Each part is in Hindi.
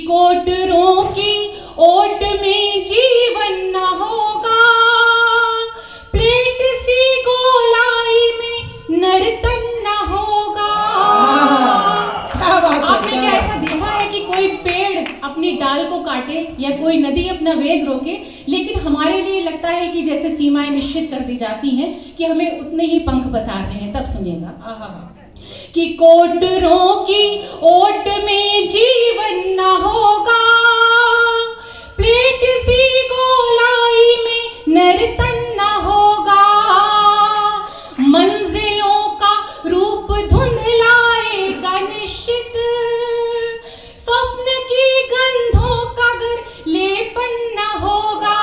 कोटरों की ओट में जीवन न होगा, प्लेट सी गोलाई में नर्तन न होगा। आपने क्या ऐसा देखा है कि कोई पेड़ अपनी डाल को काटे या कोई नदी अपना वेग रोके, लेकिन हमारे लिए लगता है कि जैसे सीमाएं निश्चित कर दी जाती हैं कि हमें उतने ही पंख बसाने हैं। तब सुनिएगा कि कोटरों की ओट में जीवन न होगा, प्लेट सी गोलाई में नर्तन न होगा, मंजिलों का रूप धुंधलाएगा निश्चित, स्वप्न की गंधों का घर लेपन न होगा।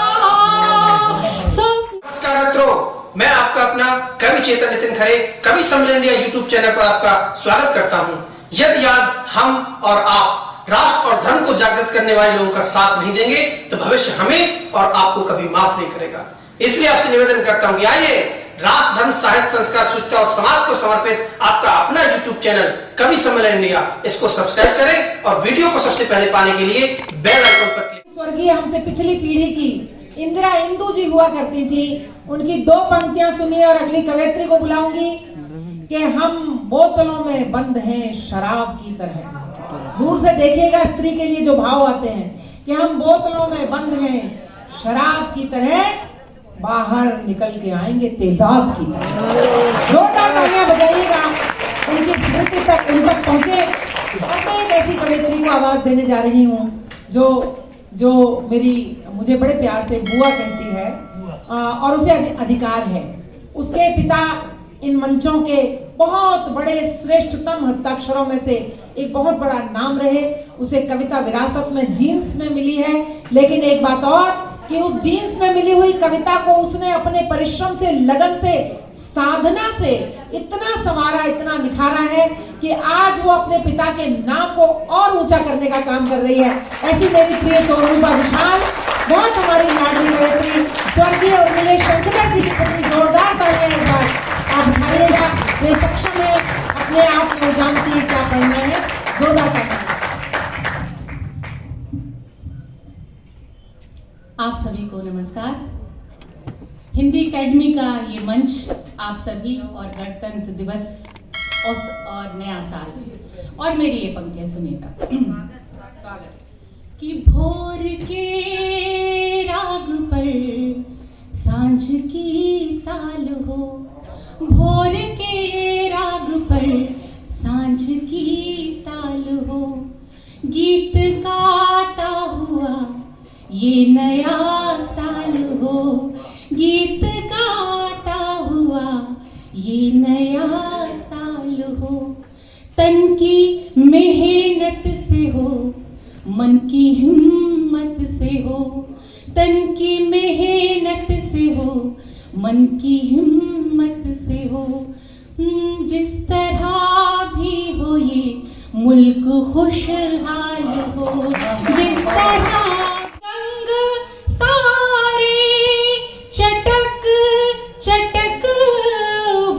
नमस्कार मित्रों, मैं आपका अपना कवि चेतन नितिन खरे कवि सम्मेलन इंडिया यूट्यूब चैनल पर आपका स्वागत करता हूं। यदि आज हम और आप राष्ट्र और धर्म को जागृत करने वाले लोगों का साथ नहीं देंगे तो भविष्य हमें और आपको कभी माफ नहीं करेगा। इसलिए आपसे निवेदन करता हूं कि आइए राष्ट्र, धर्म, साहित्य, संस्कार, शुचिता और समाज को समर्पित आपका अपना यूट्यूब चैनल कवि सम्मेलन इंडिया, इसको सब्सक्राइब करें और वीडियो को सबसे पहले पाने के लिए बेल आइकन पर क्लिक। स्वर्गीय हमसे पिछली पीढ़ी की इंदिरा इंदु जी हुआ करती थी, उनकी दो पंक्तियां सुनिए और अगली कवयित्री को बुलाऊंगी कि हम बोतलों में बंद हैं शराब की तरह। दूर से देखिएगा स्त्री के लिए जो भाव आते हैं कि हम बोतलों में बंद हैं शराब की तरह, बाहर निकल के आएंगे तेजाब की तरह। जोरदार तालियां बजाइएगा उनकी स्मृति तक, उन तक पहुंचे। और मैं एक ऐसी कवयित्री को आवाज देने जा रही हूँ जो मेरी मुझे बड़े प्यार से बुआ कहती है और उसे अधिकार है। उसके पिता इन मंचों के बहुत बड़े श्रेष्ठतम हस्ताक्षरों में से एक बहुत बड़ा नाम रहे। उसे कविता विरासत में जीन्स में मिली है, लेकिन एक बात और कि उस जीन्स में मिली हुई कविता को उसने अपने परिश्रम से, लगन से, साधना से इतना संवारा, इतना निखारा है कि आज वो अपने पिता के नाम को और ऊंचा करने का काम कर रही है। ऐसी मेरी प्रिय स्वरूपा विशाल, बहुत हमारी लाडली कवयित्री स्वर्गीय उर्मिला शंकर जी की कितनी जोरदार तालियां एक बार आप उठाइएगा। वे सक्षम है, अपने आप में जानती है क्या करना है। जोरदार तालियां। आप सभी को नमस्कार। हिंदी एकेडमी का ये मंच आप सभी और गणतंत्र दिवस और नया साल और मेरी ये पंक्तियां सुनिएगा। कि भोर के राग पर सांझ की ताल हो, भोर के राग पर सांझ की ताल हो, गीत गाता हुआ ये नया साल हो, गीत गाता हुआ ये नया साल हो, तन की मेहनत से हो, मन की हिम्मत से हो, तन की मेहनत से हो, मन की हिम्मत से हो, जिस तरह भी हो ये मुल्क खुशहाल हो, जिस तरह रंग सारे चटक चटक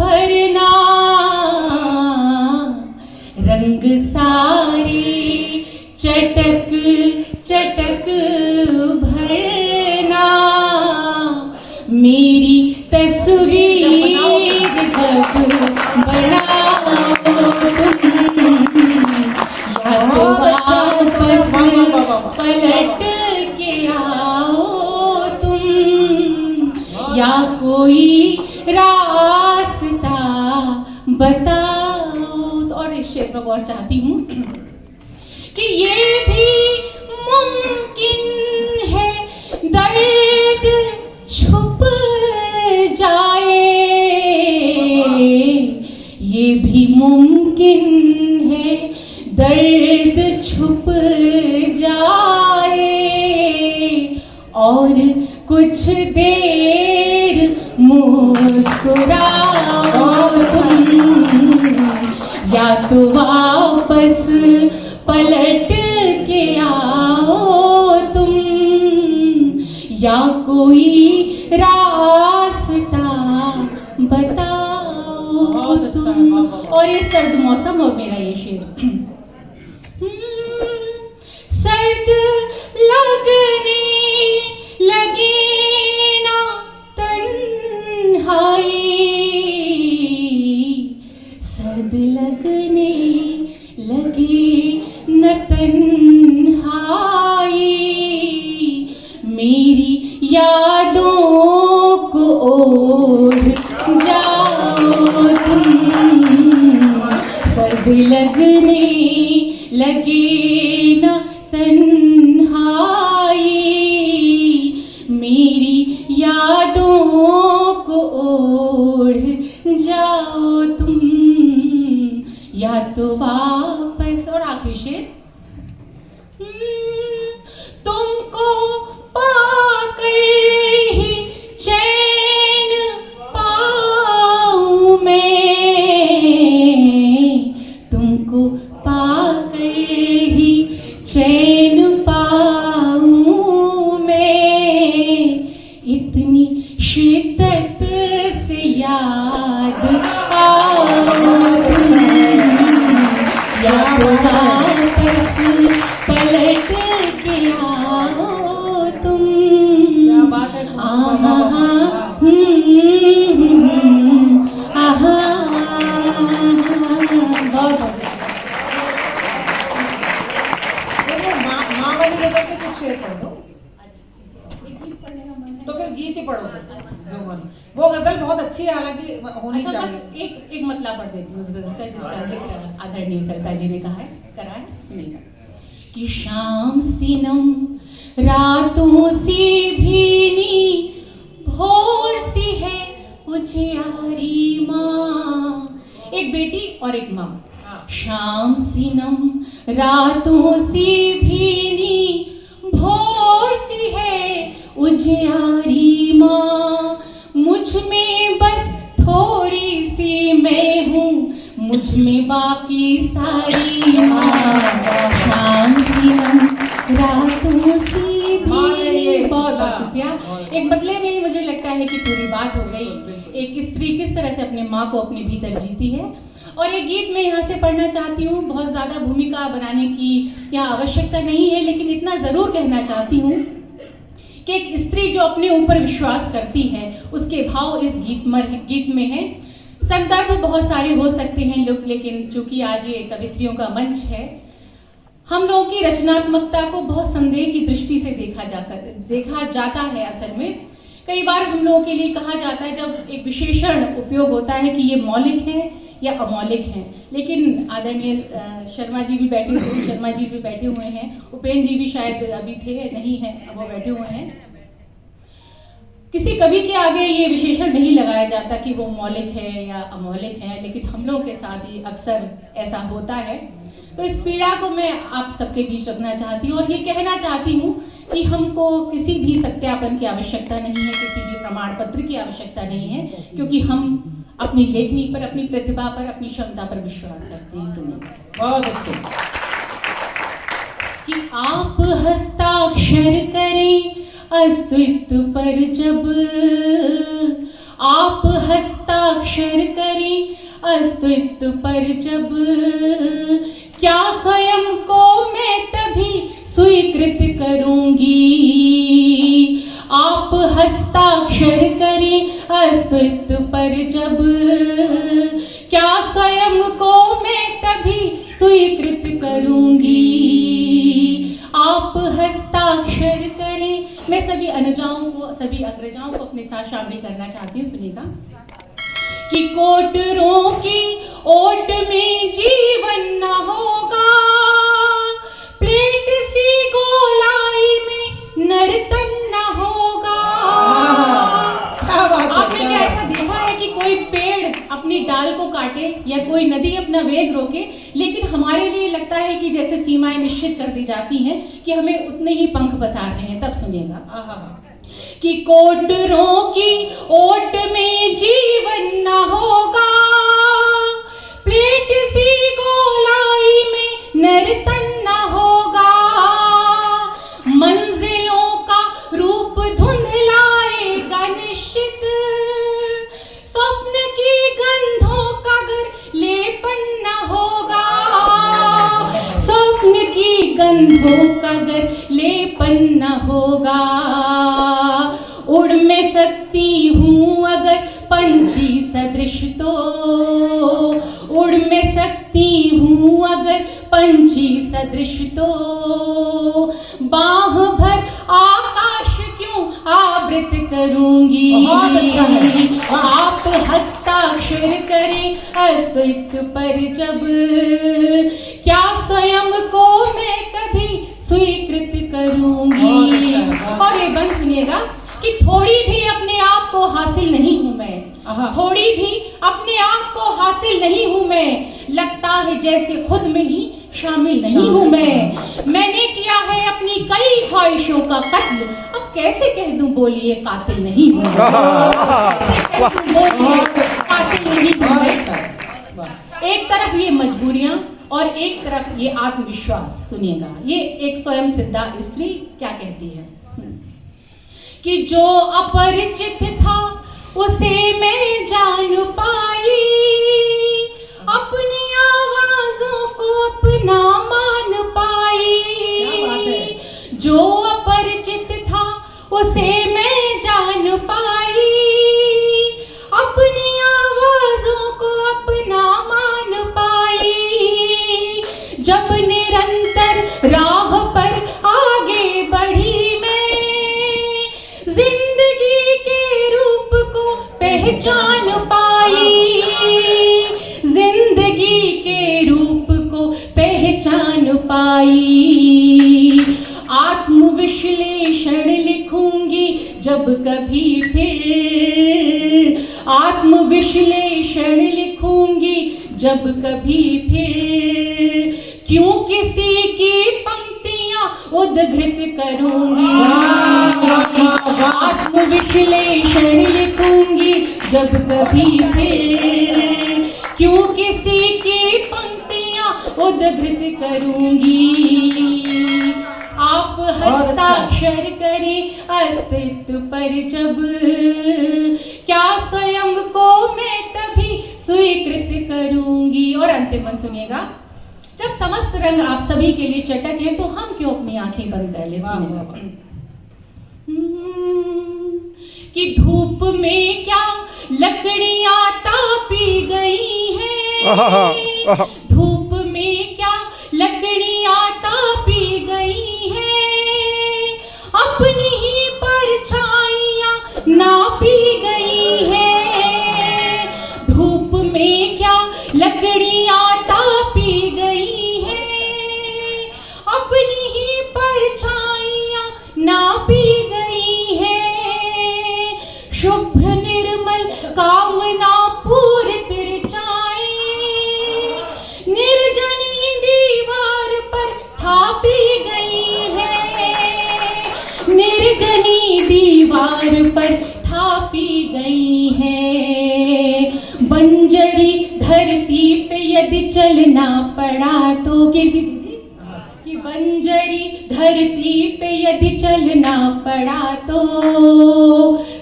भरना, रंग सारे चटक चटक भरना, मेरी तस्वीर जब बनाओ या तो वापस पलट के आओ तुम, या कोई रास्ता बताओ। तो और इस शेर को और चाहती हूँ कि ये भी मुमकिन है दर्द छुप जाए, ये भी मुमकिन है दर्द छुप जाए, और कुछ देर मुस्कुराओ तुम, या तो वापस पलट के आओ तुम, या कोई रास्ता बताओ तुम। और ये सर्द मौसम और मेरा ये शेर। सर्द लगने लगे न तन्हाई, मेरी यादों को ओढ़ जाओ तुम, या तो वापस। और आखिरी शेर, तुमको पाकर ही चैन पाऊं मैं, तुमको पाकर ही चैन पाऊं मैं, इतनी शिद्दत से याद आओ या वापस पलट के आओ तुम। क्या बात है। माँ वाली गजल पे कुछ शेर पढ़ दो, तो फिर गीत ही पढ़ो जो मन। वो गजल बहुत अच्छी है, हालांकि होनी अच्छा, चाहिए। बस एक मतलब पढ़ देती हूँ उस गजल का जिसका जिक्र आदरणीय सरिता जी ने कहा है, करा है, सुनिएगा। कि शाम सिनम रातों सी भीनी, भोर सी है उजियारी माँ। एक बेटी और एक माँ। शाम सिनम रातों सी भीनी, भोर सी है उजियारी माँ, मुझ में बस थोड़ी सी मैं हूँ, मुझ में बाकी सारी माँ। शाम सिनम रातों सी भी। बहुत शुक्रिया। एक बदले में ही मुझे लगता है कि पूरी बात हो गई। एक स्त्री किस तरह से अपने माँ को अपने भीतर जीती है। और एक गीत मैं यहाँ से पढ़ना चाहती हूँ। बहुत ज़्यादा भूमिका बनाने की यहाँ आवश्यकता नहीं है, लेकिन इतना ज़रूर कहना चाहती हूँ कि एक स्त्री जो अपने ऊपर विश्वास करती है, उसके भाव इस गीत में है। संदर्भ बहुत सारे हो सकते हैं लोग, लेकिन चूंकि आज ये कवित्रियों का मंच है, हम लोगों की रचनात्मकता को बहुत संदेह की दृष्टि से देखा जाता है। असल में कई बार हम लोगों के लिए कहा जाता है, जब एक विशेषण उपयोग होता है कि ये मौलिक है या अमौलिक हैं। लेकिन आदरणीय शर्मा जी भी बैठे हुए हैं, उपेन्द्र जी भी शायद अभी थे, नहीं है, अब वो बैठे हुए हैं। किसी कवि के आगे ये विशेषण नहीं लगाया जाता कि वो मौलिक है या अमौलिक है, लेकिन हम लोगों के साथ ही अक्सर ऐसा होता है। तो इस पीड़ा को मैं आप सबके बीच रखना चाहती हूँ और ये कहना चाहती हूँ कि हमको किसी भी सत्यापन की आवश्यकता नहीं है, किसी भी प्रमाण पत्र की आवश्यकता नहीं है, क्योंकि हम अपनी लेखनी पर, अपनी प्रतिभा पर, अपनी क्षमता पर विश्वास करते हैं। सुनिए, बहुत अच्छे। कि आप हस्ताक्षर करें अस्तित्व पर जब, आप हस्ताक्षर करें अस्तित्व पर जब, क्या स्वयं को मैं तभी स्वीकृत करूंगी। आप हस्ताक्षर करें अस्तित्व पर जब, क्या स्वयं को मैं तभी स्वीकृत करूंगी। आप हस्ताक्षर करें। मैं सभी अनुजाओं को, सभी अग्रजाओं को अपने साथ शामिल करना चाहती हूँ। सुनिएगा। कि कोटरों की ओट में जीवन न होगा, प्लेट सी गोलाई में नर्तन न होगा। आपने क्या ऐसा देखा है कि कोई पेड़ अपनी डाल को काटे या कोई नदी अपना वेग रोके, लेकिन हमारे लिए लगता है कि जैसे सीमाएं निश्चित कर दी जाती हैं कि हमें उतने ही पंख पसारने हैं। तब सुनिएगा। कि कोटरों की ओट में जीवन न होगा, प्लेट सी गोलाई में नर्तन न होगा। मंजिलों का रूप धुंधलाएगा निश्चित, स्वप्न की गंधों का घर लेपन न होगा। स्वप्न की गंधों का घर लेपन न होगा। उड़ मैं सकती हूँ अगर पंछी सदृश तो, उड़ मैं सकती हूँ अगर पंछी सदृश तो, बाह भर आकाश क्यों आवृत करूंगी। बहुत अच्छा है। आप हस्ताक्षर हस्ताक्षर करें अस्तित्व पर जब, क्या स्वयं को मैं कभी स्वीकृत करूंगी। और ये बंद सुनिएगा कि थोड़ी भी अपने आप को हासिल नहीं हूं मैं, थोड़ी भी अपने आप को हासिल नहीं हूं मैं, लगता है जैसे खुद में ही शामिल नहीं हूं मैंने किया है अपनी कई ख्वाहिशों का कत्ल, अब कैसे कह दूं बोलिए कातिल नहीं हूं कातिल नहीं हूं मैं। एक तरफ ये मजबूरियां और एक तरफ ये आत्मविश्वास। सुनिएगा ये एक स्वयं सिद्धा स्त्री क्या कहती है कि जो अपरिचित था उसे मैं जान पाई, अपनी आवाजों को अपना मान पाई। जो अपरिचित था उसे मैं जान पाई, अपनी आवाजों को अपना मान पाई। जब निरंतर राह पर आगे बढ़ी मैं, जिंदगी के रूप को पहचान पाई, जिंदगी के रूप को पहचान पाई। आत्मविश्लेषण लिखूंगी जब कभी फिर, आत्मविश्लेषण लिखूंगी जब कभी फिर, क्यों किसी की पंक्तियां उद्धृत करूंगी। आत्मविश्लेषण लिखूंगी जब कभी फिर, क्यों किसी की पंक्तियां उद्धृत करूंगी। आप हस्ताक्षर करें अस्तित्व पर जब, क्या स्वयं को मैं तभी स्वीकृत करूंगी। और अंतिम मन सुनिएगा, जब समस्त रंग आप सभी के लिए चटक हैं तो हम क्यों अपनी आंखें बंद कर ले। कि धूप में क्या लकड़ियां तापी गई हैं, धूप में क्या लकड़ियां तापी गई हैं, अपनी ही परछाइयां नापी गई हैं। धूप में क्या लकड़ियां तापी गई हैं, अपनी ही परछाइयां नापी गई हैं। शुभ्र निर्मल कामना पूरित ऋचाएं, निर्जनी दीवार पर थापी गई है, निर्जनी दीवार पर थापी गई है। बंजरी धरती पे यदि चलना पड़ा तो, कीर्ति दीदी, कि बंजरी धरती पे यदि चलना पड़ा तो,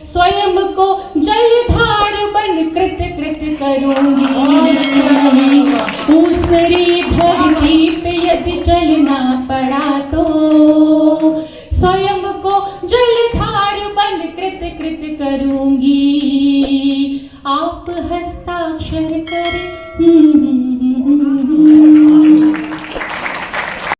स्वयं को जलधार बन कृत कृत करूंगी। ऊसरी धरती पे यदि चलना